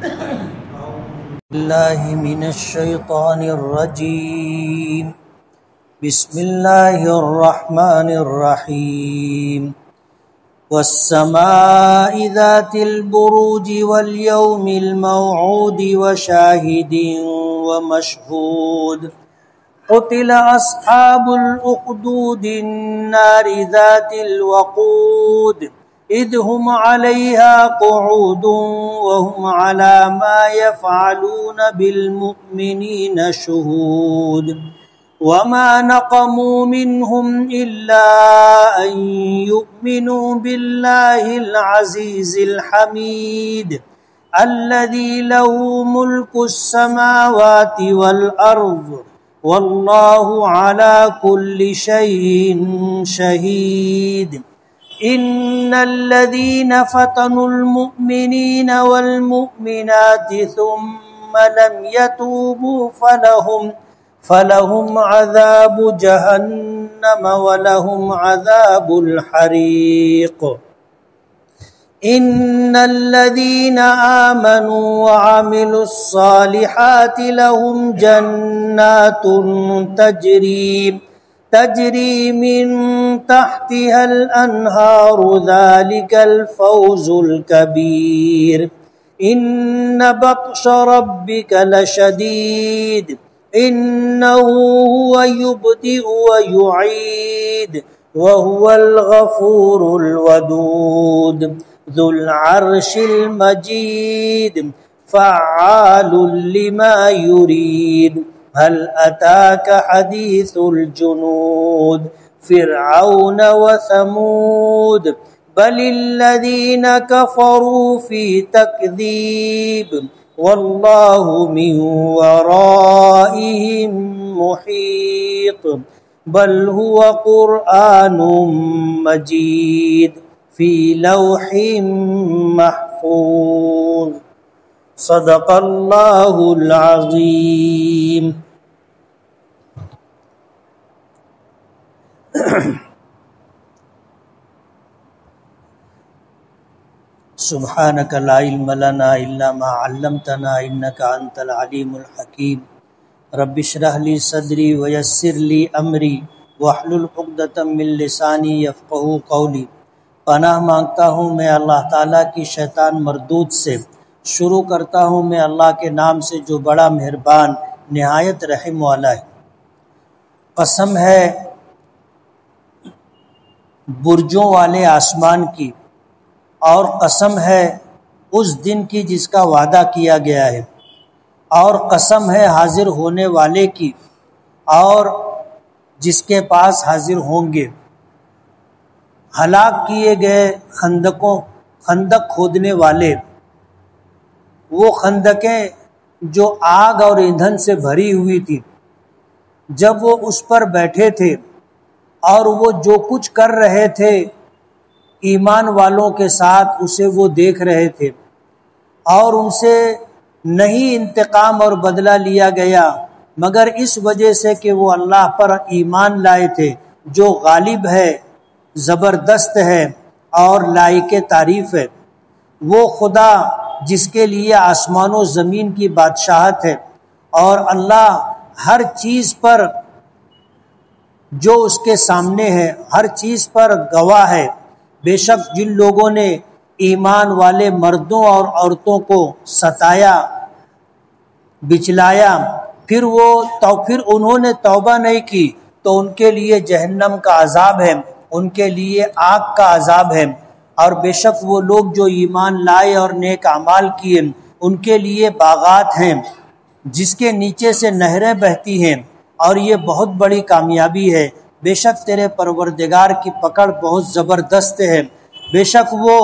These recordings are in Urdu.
بالله من الشيطان الرجيم. بسم الله الرحمن الرحيم. والسماء ذات البروج واليوم الموعود وشاهد ومشهود. قتل أصحاب الأخدود النار ذات الوقود إذ هم عليها قعود وهم على ما يفعلون بالمؤمنين شهود. وما نقموا منهم إلا أن يؤمنوا بالله العزيز الحميد الذي له ملك السماوات والأرض والله على كل شيء شهيد. إن الذين فتنوا المؤمنين والمؤمنات ثم لم يتوبوا فلهم عذاب جهنم ولهم عذاب الحريق. إن الذين آمنوا وعملوا الصالحات لهم جنات تجري من تحتها الأنهار ذلك الفوز الكبير. إن بطش ربك لشديد إنه هو يبدئ ويعيد وهو الغفور الودود ذو العرش المجيد فعال لما يريد. هل أتاك حديث الجنود فرعون وثمود بل الذين كفروا في تكذيب والله من ورائهم محيط. بل هو قرآن مجيد في لوح محفوظ. صدق اللہ العظیم. سبحانک لا علم لنا الا ما علمتنا انک انت العلیم الحکیم. رب اشرح لی صدری ویسر لی امری واحلل عقدۃ من لسانی یفقہوا قولی. پناہ مانگتا ہوں میں اللہ تعالیٰ کی شیطان مردود سے. شروع کرتا ہوں میں اللہ کے نام سے جو بڑا مہربان نہایت رحم والا ہے. قسم ہے برجوں والے آسمان کی اور قسم ہے اس دن کی جس کا وعدہ کیا گیا ہے اور قسم ہے حاضر ہونے والے کی اور جس کے پاس حاضر ہوں گے. ہلاک کیے گئے خندق کھودنے والے، وہ خندقیں جو آگ اور ایندھن سے بھری ہوئی تھی، جب وہ اس پر بیٹھے تھے اور وہ جو کچھ کر رہے تھے ایمان والوں کے ساتھ اسے وہ دیکھ رہے تھے اور ان سے نہیں انتقام اور بدلہ لیا گیا مگر اس وجہ سے کہ وہ اللہ پر ایمان لائے تھے جو غالب ہے، زبردست ہے اور لائق تعریف ہے. وہ خدا جس کے لیے آسمان و زمین کی بادشاہت ہے اور اللہ ہر چیز پر جو اس کے سامنے ہے ہر چیز پر گواہ ہے. بے شک جن لوگوں نے ایمان والے مردوں اور عورتوں کو ستایا بچلایا پھر انہوں نے توبہ نہیں کی تو ان کے لیے جہنم کا عذاب ہے، ان کے لیے آگ کا عذاب ہے. اور بے شک وہ لوگ جو ایمان لائے اور نیک اعمال کیے ان کے لیے باغات ہیں جس کے نیچے سے نہریں بہتی ہیں اور یہ بہت بڑی کامیابی ہے. بے شک تیرے پروردگار کی پکڑ بہت زبردست ہے. بے شک وہ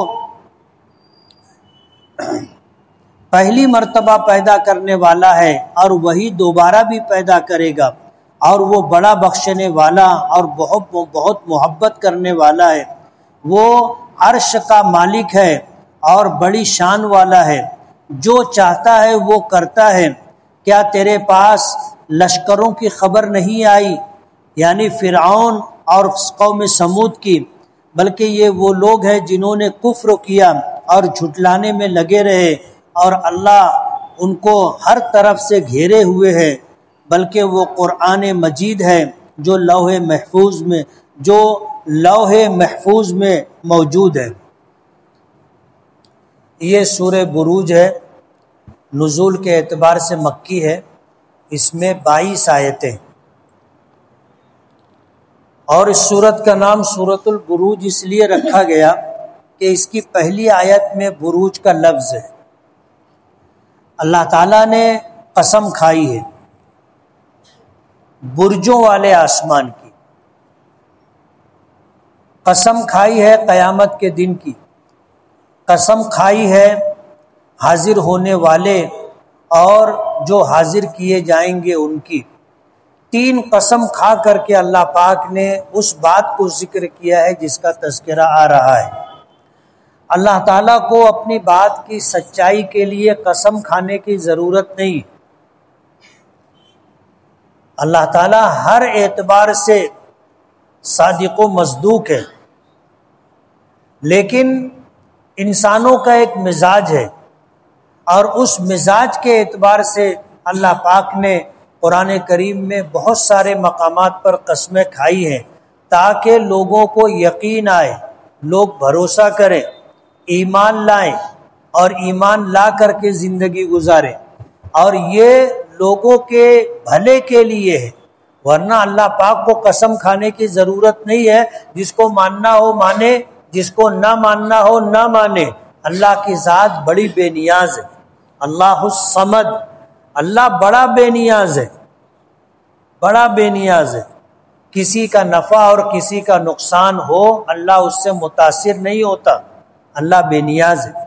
پہلی مرتبہ پیدا کرنے والا ہے اور وہی دوبارہ بھی پیدا کرے گا اور وہ بڑا بخشنے والا اور بہت محبت کرنے والا ہے. وہ عرش کا مالک ہے اور بڑی شان والا ہے. جو چاہتا ہے وہ کرتا ہے. کیا تیرے پاس لشکروں کی خبر نہیں آئی، یعنی فرعون اور قوم سمود کی؟ بلکہ یہ وہ لوگ ہیں جنہوں نے کفر کیا اور جھٹلانے میں لگے رہے اور اللہ ان کو ہر طرف سے گھیرے ہوئے ہے، بلکہ وہ قرآن مجید ہے جو لوح محفوظ میں موجود ہے۔ یہ سورہ بروج ہے، نزول کے اعتبار سے مکی ہے، اس میں 22 آیتیں، اور اس سورت کا نام سورۃ البروج اس لیے رکھا گیا کہ اس کی پہلی آیت میں بروج کا لفظ ہے۔ اللہ تعالیٰ نے قسم کھائی ہے برجوں والے آسمان کی، قسم کھائی ہے قیامت کے دن کی، قسم کھائی ہے حاضر ہونے والے اور جو حاضر کیے جائیں گے ان کی۔ 3 قسم کھا کر کے اللہ پاک نے اس بات کو ذکر کیا ہے جس کا تذکرہ آ رہا ہے۔ اللہ تعالیٰ کو اپنی بات کی سچائی کے لیے قسم کھانے کی ضرورت نہیں۔ اللہ تعالیٰ ہر اعتبار سے صادق و مصدوق ہے، لیکن انسانوں کا ایک مزاج ہے، اور اس مزاج کے اعتبار سے اللہ پاک نے قرآن کریم میں بہت سارے مقامات پر قسمیں کھائی ہیں تاکہ لوگوں کو یقین آئے، لوگ بھروسہ کریں، ایمان لائیں اور ایمان لا کر کے زندگی گزاریں، اور یہ لوگوں کے بھلے کے لیے ہے، ورنہ اللہ پاک کو قسم کھانے کی ضرورت نہیں ہے۔ جس کو ماننا ہو مانے، جس کو نہ ماننا ہو نہ مانے۔ اللہ کی ذات بڑی بے نیاز ہے، اللہ الصمد، اللہ بڑا بے نیاز ہے، بڑا بے نیاز ہے۔ کسی کا نفع اور کسی کا نقصان ہو اللہ اس سے متاثر نہیں ہوتا، اللہ بے نیاز ہے۔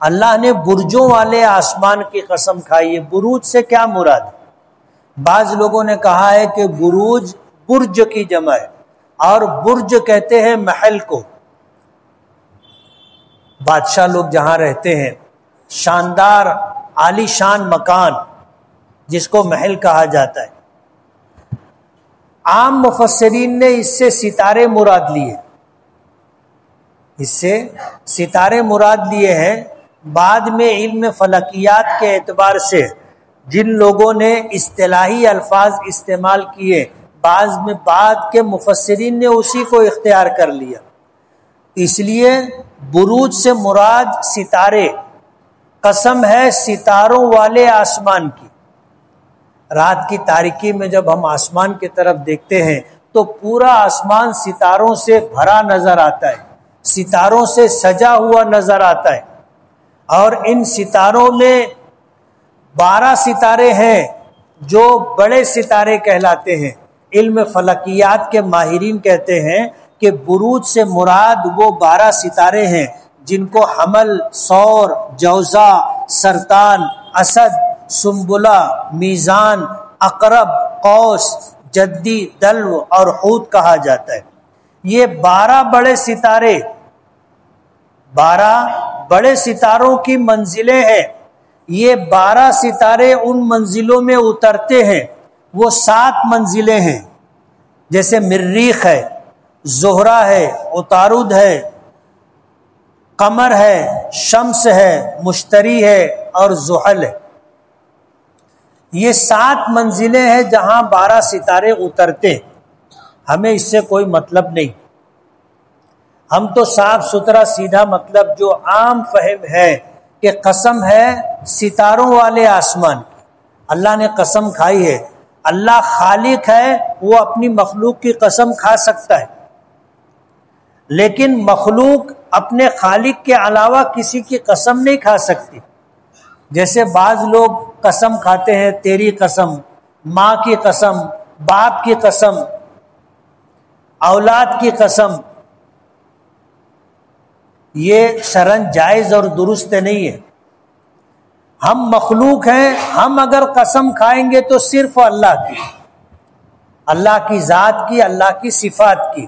اللہ نے برجوں والے آسمان کی قسم کھائی ہے۔ بروج سے کیا مراد ہے؟ بعض لوگوں نے کہا ہے کہ بروج برج کی جمع ہے، اور برج کہتے ہیں محل کو۔ بادشاہ لوگ جہاں رہتے ہیں، شاندار عالی شان مکان جس کو محل کہا جاتا ہے۔ عام مفسرین نے اس سے ستارے مراد لیے، اس سے ستارے مراد لیے ہیں۔ بعد میں علم فلکیات کے اعتبار سے جن لوگوں نے اصطلاحی الفاظ استعمال کیے، بعد کے مفسرین نے اسی کو اختیار کر لیا۔ اس لیے بروج سے مراد ستارے، قسم ہے ستاروں والے آسمان کی۔ رات کی تاریکی میں جب ہم آسمان کی طرف دیکھتے ہیں تو پورا آسمان ستاروں سے بھرا نظر آتا ہے، ستاروں سے سجا ہوا نظر آتا ہے، اور ان ستاروں میں 12 ستارے ہیں جو بڑے ستارے کہلاتے ہیں۔ علم فلکیات کے ماہرین کہتے ہیں کہ بروج سے مراد وہ 12 ستارے ہیں جن کو حمل، ثور، جوزا، سرطان، اسد، سنبلہ، میزان، عقرب، قوس، جدی، دلو اور حوت کہا جاتا ہے۔ یہ 12 بڑے ستارے، 12 بڑے ستاروں کی منزلیں ہیں۔ یہ 12 ستارے ان منزلوں میں اترتے ہیں، وہ 7 منزلیں ہیں، جیسے مریخ ہے، زہرہ ہے، عطارد ہے، قمر ہے، شمس ہے، مشتری ہے اور زحل ہے۔ یہ 7 منزلیں ہیں جہاں 12 ستارے اترتے۔ ہمیں اس سے کوئی مطلب نہیں، ہم تو صاف ستھرا سیدھا مطلب جو عام فہم ہے کہ قسم ہے ستاروں والے آسمان کی۔ اللہ نے قسم کھائی ہے، اللہ خالق ہے، وہ اپنی مخلوق کی قسم کھا سکتا ہے، لیکن مخلوق اپنے خالق کے علاوہ کسی کی قسم نہیں کھا سکتی۔ جیسے بعض لوگ قسم کھاتے ہیں، تیری قسم، ماں کی قسم، باپ کی قسم، اولاد کی قسم۔ یہ شرعاً جائز اور درست نہیں ہے۔ ہم مخلوق ہیں، ہم اگر قسم کھائیں گے تو صرف اللہ کی، اللہ کی ذات کی، اللہ کی صفات کی۔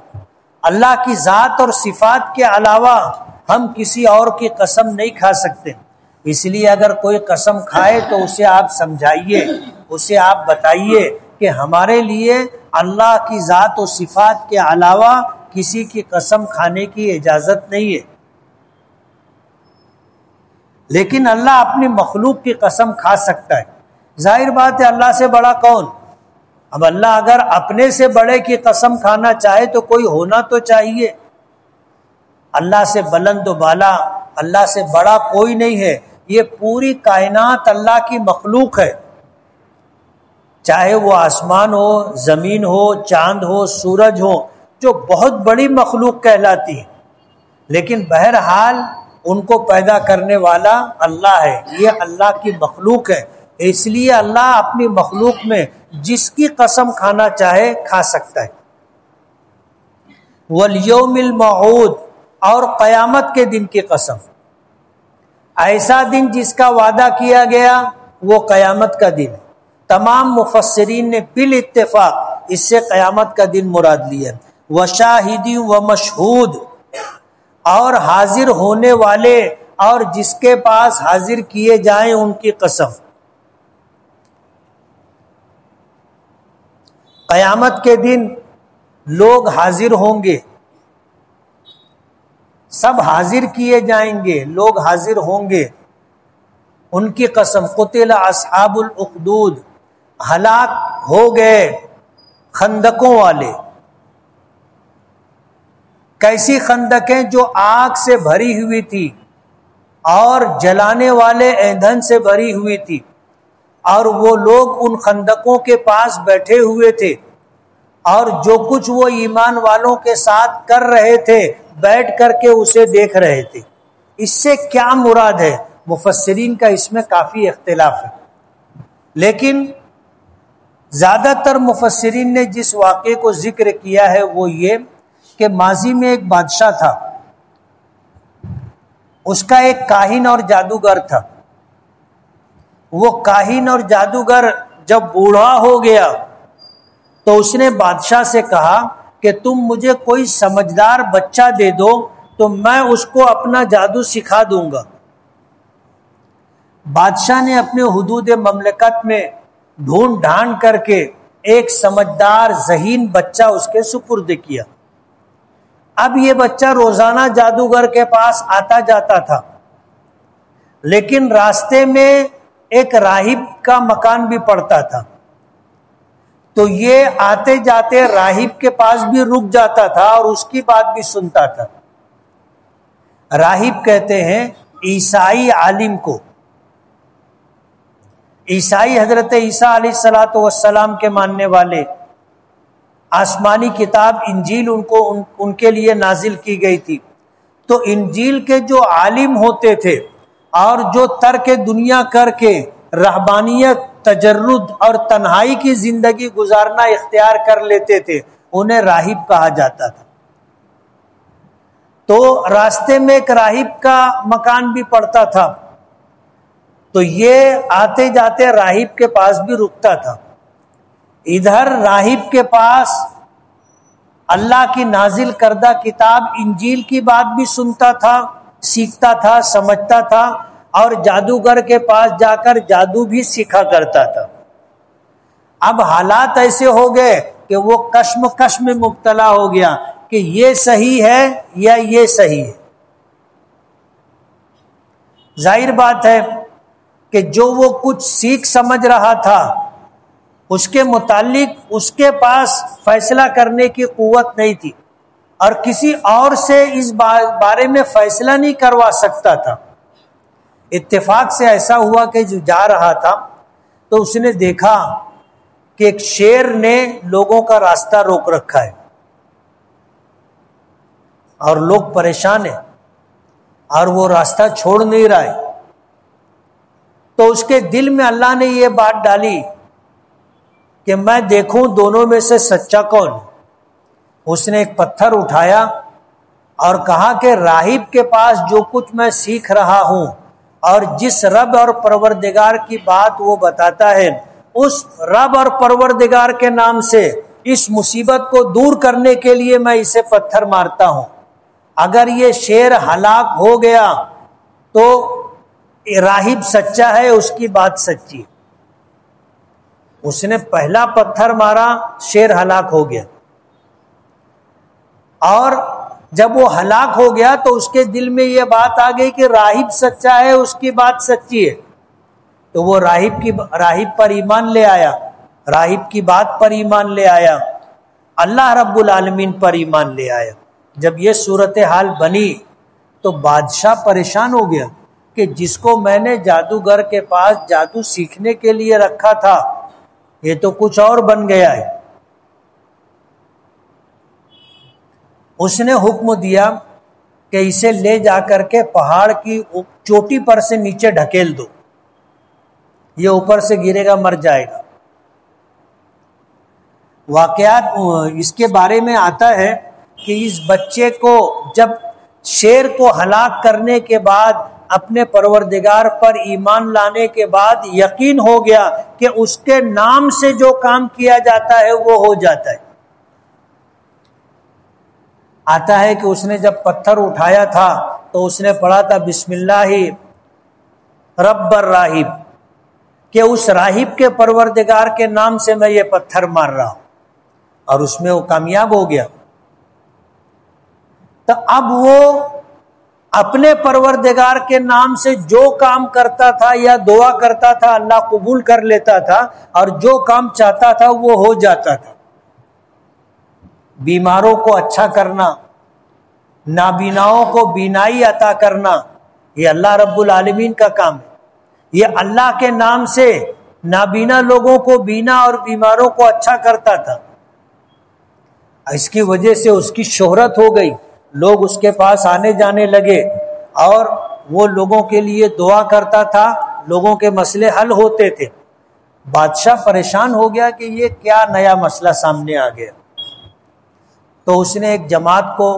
اللہ کی ذات اور صفات کے علاوہ ہم کسی اور کی قسم نہیں کھا سکتے۔ اس لیے اگر کوئی قسم کھائے تو اسے آپ سمجھائیے، اسے آپ بتائیے کہ ہمارے لیے اللہ کی ذات و صفات کے علاوہ کسی کی قسم کھانے کی اجازت نہیں ہے۔ لیکن اللہ اپنی مخلوق کی قسم کھا سکتا ہے. ظاہر بات ہے اللہ سے بڑا کون؟ اب اللہ اگر اپنے سے بڑے کی قسم کھانا چاہے تو کوئی ہونا تو چاہیے. اللہ سے بلند و بالا، اللہ سے بڑا کوئی نہیں ہے. یہ پوری کائنات اللہ کی مخلوق ہے، چاہے وہ آسمان ہو، زمین ہو، چاند ہو، سورج ہو، جو بہت بڑی مخلوق کہلاتی ہے. لیکن بہرحال ان کو پیدا کرنے والا اللہ ہے، یہ اللہ کی مخلوق ہے. اس لیے اللہ اپنی مخلوق میں جس کی قسم کھانا چاہے کھا سکتا ہے. والیوم الموعود، اور قیامت کے دن کی قسم. ایسا دن جس کا وعدہ کیا گیا وہ قیامت کا دن ہے. تمام مفسرین نے بالاتفاق اس سے قیامت کا دن مراد لیا. وشاہد و مشہود، اور حاضر ہونے والے اور جس کے پاس حاضر کیے جائیں ان کی قسم. قیامت کے دن لوگ حاضر ہوں گے، سب حاضر کیے جائیں گے، لوگ حاضر ہوں گے. ان کی قسم. قتل اصحاب الاخدود، ہلاک ہو گئے خندقوں والے. کیسی خندقیں؟ جو آگ سے بھری ہوئی تھی اور جلانے والے ایندھن سے بھری ہوئی تھی، اور وہ لوگ ان خندقوں کے پاس بیٹھے ہوئے تھے اور جو کچھ وہ ایمان والوں کے ساتھ کر رہے تھے بیٹھ کر کے اسے دیکھ رہے تھے. اس سے کیا مراد ہے؟ مفسرین کا اس میں کافی اختلاف ہے، لیکن زیادہ تر مفسرین نے جس واقعے کو ذکر کیا ہے وہ یہ کہ ماضی میں ایک بادشاہ تھا، اس کا ایک کاہن اور جادوگر تھا. وہ کاہن اور جادوگر جب بوڑھا ہو گیا تو اس نے بادشاہ سے کہا کہ تم مجھے کوئی سمجھدار بچہ دے دو تو میں اس کو اپنا جادو سکھا دوں گا. بادشاہ نے اپنے حدود مملکت میں ڈھونڈ ڈھانڈ کر کے ایک سمجھدار ذہین بچہ اس کے سپرد کیا. اب یہ بچہ روزانہ جادوگر کے پاس آتا جاتا تھا، لیکن راستے میں ایک راہب کا مکان بھی پڑتا تھا، تو یہ آتے جاتے راہب کے پاس بھی رک جاتا تھا اور اس کی بات بھی سنتا تھا. راہب کہتے ہیں عیسائی عالم کو. عیسائی حضرت عیسیٰ علیہ الصلوۃ والسلام کے ماننے والے، آسمانی کتاب انجیل ان کے لیے نازل کی گئی تھی. تو انجیل کے جو عالم ہوتے تھے اور جو ترک دنیا کر کے رہبانیت، تجرد اور تنہائی کی زندگی گزارنا اختیار کر لیتے تھے انہیں راہب کہا جاتا تھا. تو راستے میں ایک راہب کا مکان بھی پڑتا تھا، تو یہ آتے جاتے راہب کے پاس بھی رکتا تھا. ادھر راہب کے پاس اللہ کی نازل کردہ کتاب انجیل کی بات بھی سنتا تھا، سیکھتا تھا، سمجھتا تھا، اور جادوگر کے پاس جا کر جادو بھی سیکھا کرتا تھا. اب حالات ایسے ہو گئے کہ وہ کشمکش میں مبتلا ہو گیا کہ یہ صحیح ہے یا یہ صحیح ہے. ظاہر بات ہے کہ جو وہ کچھ سیکھ سمجھ رہا تھا اس کے متعلق اس کے پاس فیصلہ کرنے کی قوت نہیں تھی اور کسی اور سے اس بارے میں فیصلہ نہیں کروا سکتا تھا. اتفاق سے ایسا ہوا کہ جو جا رہا تھا تو اس نے دیکھا کہ ایک شیر نے لوگوں کا راستہ روک رکھا ہے اور لوگ پریشان ہیں اور وہ راستہ چھوڑ نہیں رہا ہے. تو اس کے دل میں اللہ نے یہ بات ڈالی کہ میں دیکھوں دونوں میں سے سچا کون. اس نے ایک پتھر اٹھایا اور کہا کہ راہب کے پاس جو کچھ میں سیکھ رہا ہوں اور جس رب اور پروردگار کی بات وہ بتاتا ہے، اس رب اور پروردگار کے نام سے اس مصیبت کو دور کرنے کے لیے میں اسے پتھر مارتا ہوں. اگر یہ شیر ہلاک ہو گیا تو راہب سچا ہے، اس کی بات سچی. اس نے پہلا پتھر مارا، شیر ہلاک ہو گیا. اور جب وہ ہلاک ہو گیا تو اس کے دل میں یہ بات آ گئی کہ راہب سچا ہے، اس کی بات سچی ہے، تو وہ راہب پر ایمان لے آیا، راہب کی بات پر ایمان لے آیا، اللہ رب العالمین پر ایمان لے آیا۔ جب یہ صورتحال بنی تو بادشاہ پریشان ہو گیا کہ جس کو میں نے جادوگر کے پاس جادو سیکھنے کے لیے رکھا تھا یہ تو کچھ اور بن گیا ہے۔ اس نے حکم دیا کہ اسے لے جا کر کے پہاڑ کی چوٹی پر سے نیچے ڈھکیل دو، یہ اوپر سے گرے گا مر جائے گا۔ واقعات اس کے بارے میں آتا ہے کہ اس بچے کو جب شیر کو ہلاک کرنے کے بعد اپنے پروردگار پر ایمان لانے کے بعد یقین ہو گیا کہ اس کے نام سے جو کام کیا جاتا ہے وہ ہو جاتا ہے۔ آتا ہے کہ اس نے جب پتھر اٹھایا تھا تو اس نے پڑھا تھا بسم اللہ رب الراہب، کہ اس راہب کے پروردگار کے نام سے میں یہ پتھر مار رہا ہوں، اور اس میں وہ کامیاب ہو گیا۔ تو اب وہ اپنے پروردگار کے نام سے جو کام کرتا تھا یا دعا کرتا تھا اللہ قبول کر لیتا تھا، اور جو کام چاہتا تھا وہ ہو جاتا تھا۔ بیماروں کو اچھا کرنا، نابیناؤں کو بینائی عطا کرنا، یہ اللہ رب العالمین کا کام ہے۔ یہ اللہ کے نام سے نابینا لوگوں کو بینا اور بیماروں کو اچھا کرتا تھا۔ اس کی وجہ سے اس کی شہرت ہو گئی، لوگ اس کے پاس آنے جانے لگے، اور وہ لوگوں کے لیے دعا کرتا تھا، لوگوں کے مسئلے حل ہوتے تھے۔ بادشاہ پریشان ہو گیا کہ یہ کیا نیا مسئلہ سامنے آ گیا، تو اس نے ایک جماعت کو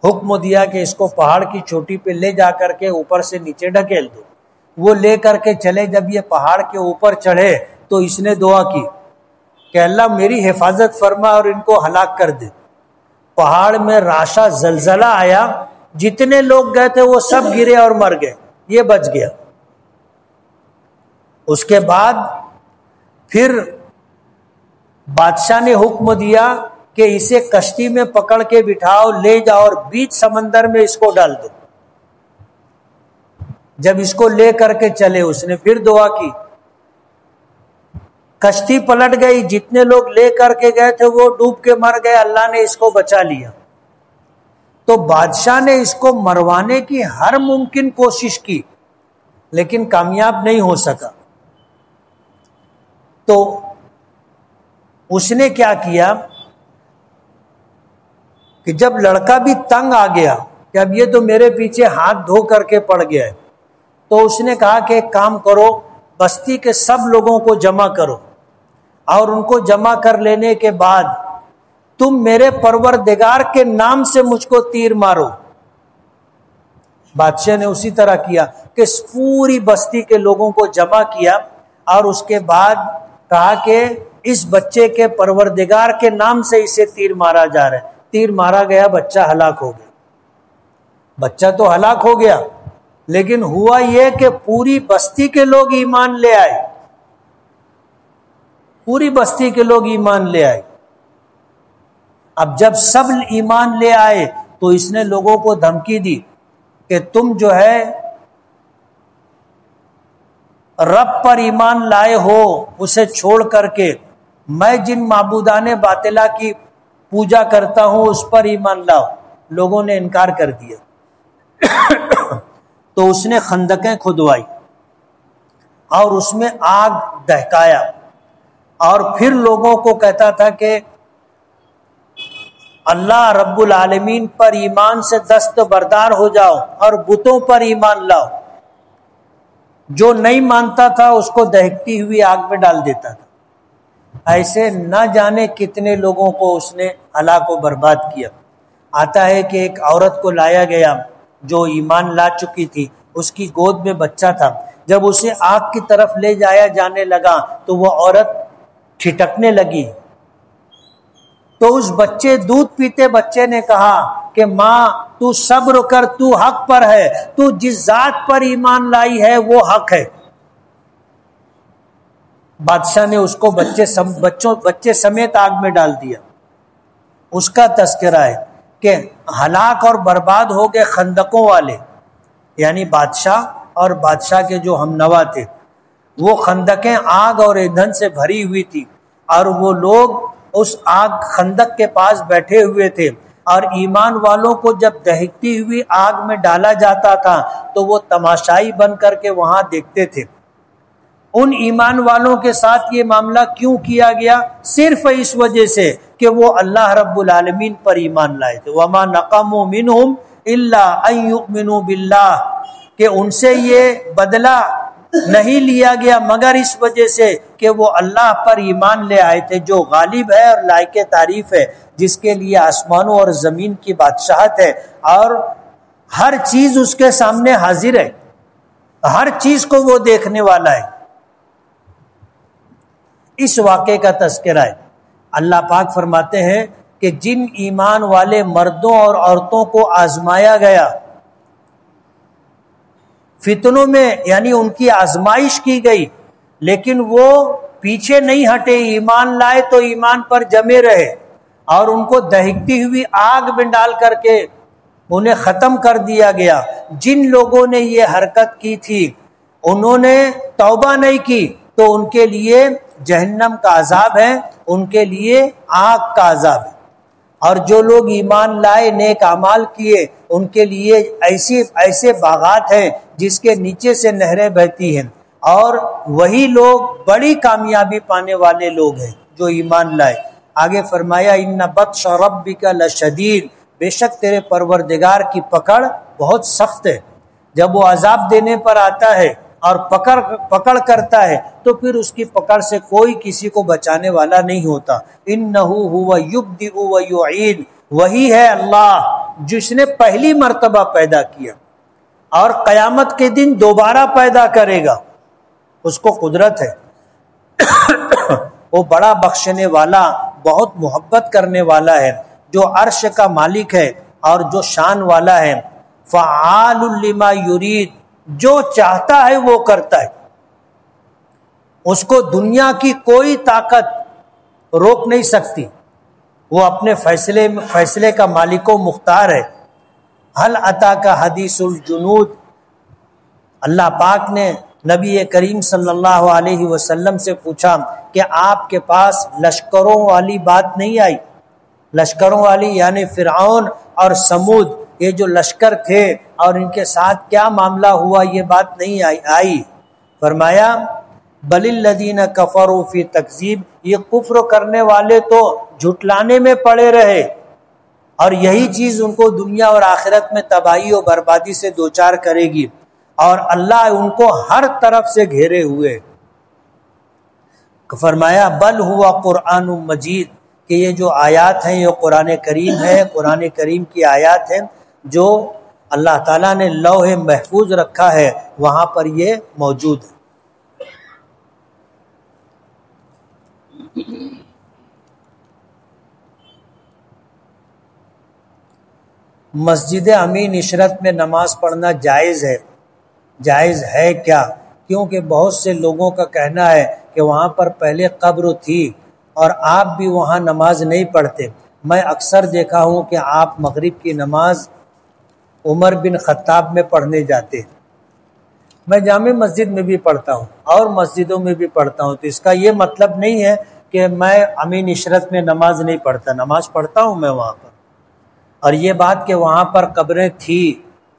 حکم دیا کہ اس کو پہاڑ کی چوٹی پہ لے جا کر کے اوپر سے نیچے ڈھکیل دو۔ وہ لے کر کے چلے، جب یہ پہاڑ کے اوپر چڑھے تو اس نے دعا کی کہ اللہ میری حفاظت فرما اور ان کو ہلاک کر دے۔ پہاڑ میں راشا زلزلہ آیا، جتنے لوگ گئے تھے وہ سب گرے اور مر گئے، یہ بچ گیا۔ اس کے بعد پھر بادشاہ نے حکم دیا کہ اسے کشتی میں پکڑ کے بٹھاؤ، لے جاؤ اور بیچ سمندر میں اس کو ڈال دو۔ جب اس کو لے کر کے چلے اس نے پھر دعا کی، کشتی پلٹ گئی، جتنے لوگ لے کر کے گئے تھے وہ ڈوب کے مر گئے، اللہ نے اس کو بچا لیا۔ تو بادشاہ نے اس کو مروانے کی ہر ممکن کوشش کی لیکن کامیاب نہیں ہو سکا۔ تو اس نے کیا کیا کہ جب لڑکا بھی تنگ آ گیا کہ اب یہ تو میرے پیچھے ہاتھ دھو کر کے پڑ گیا ہے، تو اس نے کہا کہ ایک کام کرو، بستی کے سب لوگوں کو جمع کرو، اور ان کو جمع کر لینے کے بعد تم میرے پروردگار کے نام سے مجھ کو تیر مارو۔ بادشاہ نے اسی طرح کیا کہ پوری بستی کے لوگوں کو جمع کیا، اور اس کے بعد کہا کہ اس بچے کے پروردگار کے نام سے اسے تیر مارا جا رہا ہے۔ تیر مارا گیا، بچہ ہلاک ہو گیا۔ بچہ تو ہلاک ہو گیا، لیکن ہوا یہ کہ پوری بستی کے لوگ ایمان لے آئے، پوری بستی کے لوگ ایمان لے آئے۔ اب جب سب ایمان لے آئے تو اس نے لوگوں کو دھمکی دی کہ تم جو ہے رب پر ایمان لائے ہو اسے چھوڑ کر کے میں جن معبودان باطلہ کی پوجا کرتا ہوں اس پر ایمان لاؤ۔ لوگوں نے انکار کر دیا۔ تو اس نے خندقیں کھدوائی اور اس میں آگ دہکایا، اور پھر لوگوں کو کہتا تھا کہ اللہ رب العالمین پر ایمان سے دست بردار ہو جاؤ اور بتوں پر ایمان لاؤ۔ جو نہیں مانتا تھا اس کو دہکتی ہوئی آگ میں ڈال دیتا تھا۔ ایسے نہ جانے کتنے لوگوں کو اس نے ہلاک و برباد کیا۔ آتا ہے کہ ایک عورت کو لایا گیا جو ایمان لا چکی تھی، اس کی گود میں بچہ تھا۔ جب اسے آگ کی طرف لے جایا جانے لگا تو وہ عورت ٹھٹکنے لگی، تو اس بچے دودھ پیتے بچے نے کہا کہ ماں تو صبر کر، تو حق پر ہے، تو جس ذات پر ایمان لائی ہے وہ حق ہے۔ بادشاہ نے اس کو بچے سمیت آگ میں ڈال دیا۔ اس کا تذکرہ ہے کہ ہلاک اور برباد ہو گئے خندقوں والے، یعنی بادشاہ اور بادشاہ کے جو ہم نوا تھے، وہ خندقیں آگ اور ایندھن سے بھری ہوئی تھی، اور وہ لوگ اس آگ خندق کے پاس بیٹھے ہوئے تھے، اور ایمان والوں کو جب دہکتی ہوئی آگ میں ڈالا جاتا تھا تو وہ تماشائی بن کر کے وہاں دیکھتے تھے۔ ان ایمان والوں کے ساتھ یہ معاملہ کیوں کیا گیا؟ صرف اس وجہ سے کہ وہ اللہ رب العالمین پر ایمان لائے تھے۔ وَمَا نَقَمُوا مِنْهُمْ إِلَّا أَن يُؤْمِنُوا بِاللَّهِ، کہ ان سے یہ بدلہ نہیں لیا گیا مگر اس وجہ سے کہ وہ اللہ پر ایمان لے آئے تھے، جو غالب ہے اور لائق تعریف ہے، جس کے لیے آسمانوں اور زمین کی بادشاہت ہے، اور ہر چیز اس کے سامنے حاضر ہے، ہر چیز کو وہ دیکھنے والا ہے۔ اس واقعے کا تذکرہ ہے۔ اللہ پاک فرماتے ہیں کہ جن ایمان والے مردوں اور عورتوں کو آزمایا گیا فتنوں میں، یعنی ان کی آزمائش کی گئی، لیکن وہ پیچھے نہیں ہٹے، ایمان لائے تو ایمان پر جمے رہے، اور ان کو دہکتی ہوئی آگ میں ڈال کر کے انہیں ختم کر دیا گیا۔ جن لوگوں نے یہ حرکت کی تھی انہوں نے توبہ نہیں کی تو ان کے لیے جہنم کا عذاب ہے، ان کے لیے آگ کا عذاب ہے، اور جو لوگ ایمان لائے نیک اعمال کیے ان کے لیے ایسے باغات ہیں جس کے نیچے سے نہریں بہتی ہیں، اور وہی لوگ بڑی کامیابی پانے والے لوگ ہیں جو ایمان لائے۔ آگے فرمایا ان بطش ربک لشدید، بے شک تیرے پروردگار کی پکڑ بہت سخت ہے۔ جب وہ عذاب دینے پر آتا ہے اور پکڑ کرتا ہے تو پھر اس کی پکڑ سے کوئی کسی کو بچانے والا نہیں ہوتا۔ انہ هو یبدئ ویعید، وہی ہے اللہ جس نے پہلی مرتبہ پیدا کیا اور قیامت کے دن دوبارہ پیدا کرے گا، اس کو قدرت ہے۔ وہ بڑا بخشنے والا، بہت محبت کرنے والا ہے، جو عرش کا مالک ہے اور جو شان والا ہے۔ فعال لما یرید، جو چاہتا ہے وہ کرتا ہے، اس کو دنیا کی کوئی طاقت روک نہیں سکتی، وہ اپنے فیصلے کا مالک و مختار ہے۔ حل اتاک حدیث الجنود، اللہ پاک نے نبی کریم صلی اللہ علیہ وسلم سے پوچھا کہ آپ کے پاس لشکروں والی بات نہیں آئی؟ لشکروں والی یعنی فرعون اور سمود، یہ جو لشکر تھے اور ان کے ساتھ کیا معاملہ ہوا، یہ بات نہیں آئی؟ فرمایا بل الذین کفروا فی تکذیب، یہ کفر کرنے والے تو جھٹلانے میں پڑے رہے، اور یہی چیز ان کو دنیا اور آخرت میں تباہی و بربادی سے دوچار کرے گی، اور اللہ ان کو ہر طرف سے گھیرے ہوئے۔ فرمایا بل ہوا قرآن مجید، کہ یہ جو آیات ہیں یہ قرآن کریم ہے، قرآن کریم کی آیات ہیں جو اللہ تعالیٰ نے لوح محفوظ رکھا ہے، وہاں پر یہ موجود ہے۔ مسجد امین عشرت میں نماز پڑھنا جائز ہے؟ جائز ہے کیا؟ کیونکہ بہت سے لوگوں کا کہنا ہے کہ وہاں پر پہلے قبر تھی اور آپ بھی وہاں نماز نہیں پڑھتے۔ میں اکثر دیکھا ہوں کہ آپ مغرب کی نماز عمر بن خطاب میں پڑھنے جاتے ہیں۔ میں جامع مسجد میں بھی پڑھتا ہوں اور مسجدوں میں بھی پڑھتا ہوں، تو اس کا یہ مطلب نہیں ہے کہ میں امین عشرت میں نماز نہیں پڑھتا، نماز پڑھتا ہوں میں وہاں پر۔ اور یہ بات کہ وہاں پر قبریں تھی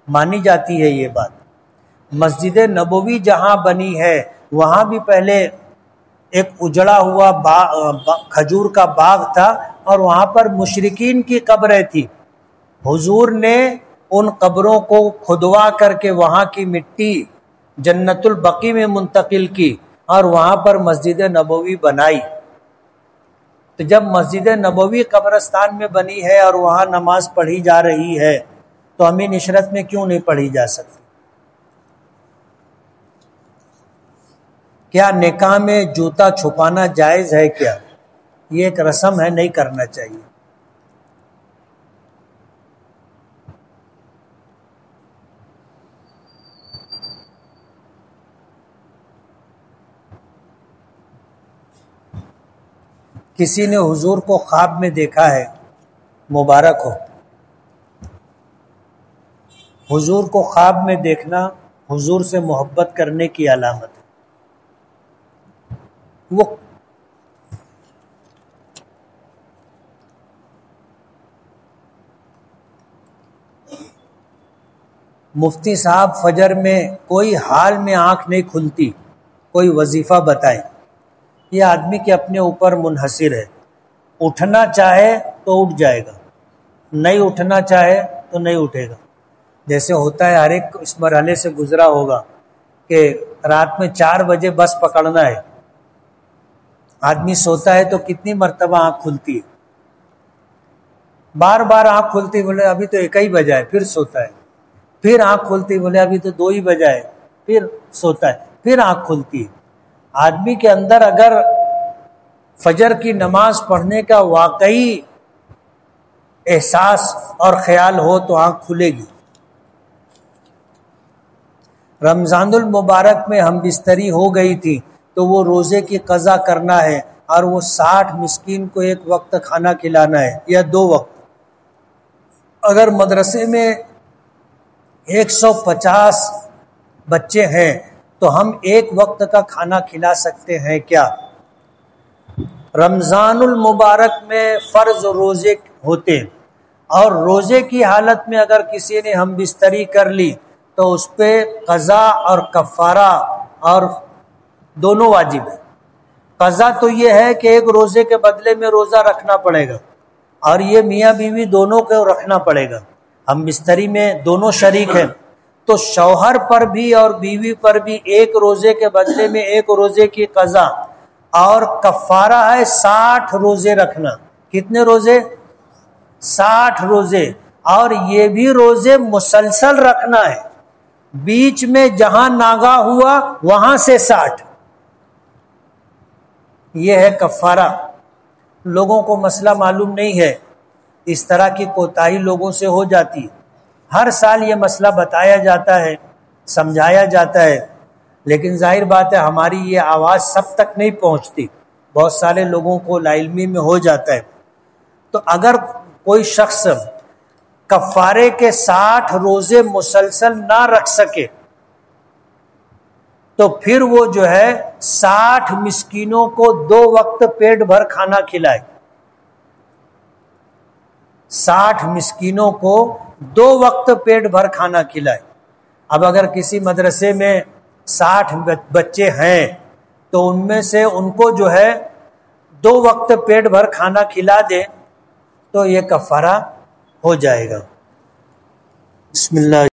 مانی جاتی ہے، یہ بات۔ مسجد نبوی جہاں بنی ہے وہاں بھی پہلے ایک اجڑا ہوا کھجور کا باغ تھا، اور وہاں پر مشرکین کی قبریں تھی۔ حضور نے ان قبروں کو کھدوا کر کے وہاں کی مٹی جنت البقیع میں منتقل کی اور وہاں پر مسجد نبوی بنائی۔ تو جب مسجد نبوی قبرستان میں بنی ہے اور وہاں نماز پڑھی جا رہی ہے تو امین عشرت میں کیوں نہیں پڑھی جا سکتی؟ کیا نکاح میں جوتا چھپانا جائز ہے کیا؟ یہ ایک رسم ہے، نہیں کرنا چاہیے۔ کسی نے حضور کو خواب میں دیکھا ہے، مبارک ہو۔ حضور کو خواب میں دیکھنا حضور سے محبت کرنے کی علامت ہے۔ وہ مفتی صاحب فجر میں کوئی حال میں آنکھ نہیں کھلتی، کوئی وظیفہ بتائے۔ یہ آدمی کے اپنے اوپر منحصر ہے، اٹھنا چاہے تو اٹھ جائے گا، نہیں اٹھنا چاہے تو نہیں اٹھے گا۔ جیسے ہوتا ہے ہر ایک اس مرحلے سے گزرا ہوگا کہ رات میں 4 بجے بس پکڑنا ہے، آدمی سوتا ہے تو کتنی مرتبہ آنکھ کھلتی ہے، بار بار آنکھ کھلتی، بولے ابھی تو 1 ہی بجا ہے، پھر سوتا ہے، پھر آنکھ کھلتی، بولے ابھی تو 2 ہی بجا ہے، پھر سوتا ہے، پھر آنکھ کھلتی ہے۔ آدمی کے اندر اگر فجر کی نماز پڑھنے کا واقعی احساس اور خیال ہو تو آنکھ کھلے گی۔ رمضان المبارک میں ہم بستری ہو گئی تھی تو وہ روزے کی قضا کرنا ہے اور وہ 60 مسکین کو 1 وقت کھانا کھلانا ہے یا 2 وقت۔ اگر مدرسے میں 150 بچے ہیں تو ہم 1 وقت کا کھانا کھلا سکتے ہیں کیا؟ رمضان المبارک میں فرض روزے ہوتے ہیں اور روزے کی حالت میں اگر کسی نے ہم بستری کر لی تو اس پہ قضا اور کفارہ اور دونوں واجب ہے۔ قضا تو یہ ہے کہ 1 روزے کے بدلے میں روزہ رکھنا پڑے گا، اور یہ میاں بیوی دونوں کو رکھنا پڑے گا، ہم بستری میں دونوں شریک ہیں، تو شوہر پر بھی اور بیوی پر بھی 1 روزے کے بدلے میں 1 روزے کی قضا اور کفارہ ہے 60 روزے رکھنا۔ کتنے روزے؟ 60 روزے، اور یہ بھی روزے مسلسل رکھنا ہے، بیچ میں جہاں ناغہ ہوا وہاں سے 60۔ یہ ہے کفارہ۔ لوگوں کو مسئلہ معلوم نہیں ہے، اس طرح کی کوتاہی لوگوں سے ہو جاتی ہے۔ ہر سال یہ مسئلہ بتایا جاتا ہے، سمجھایا جاتا ہے، لیکن ظاہر بات ہے ہماری یہ آواز سب تک نہیں پہنچتی، بہت سارے لوگوں کو لا علمی میں ہو جاتا ہے۔ تو اگر کوئی شخص کفارے کے 60 روزے مسلسل نہ رکھ سکے تو پھر وہ جو ہے 60 مسکینوں کو 2 وقت پیٹ بھر کھانا کھلائے۔ 60 مسکینوں کو 2 وقت پیٹ بھر کھانا کھلائے۔ اب اگر کسی مدرسے میں 60 بچے ہیں تو ان میں سے ان کو جو ہے 2 وقت پیٹ بھر کھانا کھلا دے تو یہ کفارہ ہو جائے گا۔ بسم اللہ۔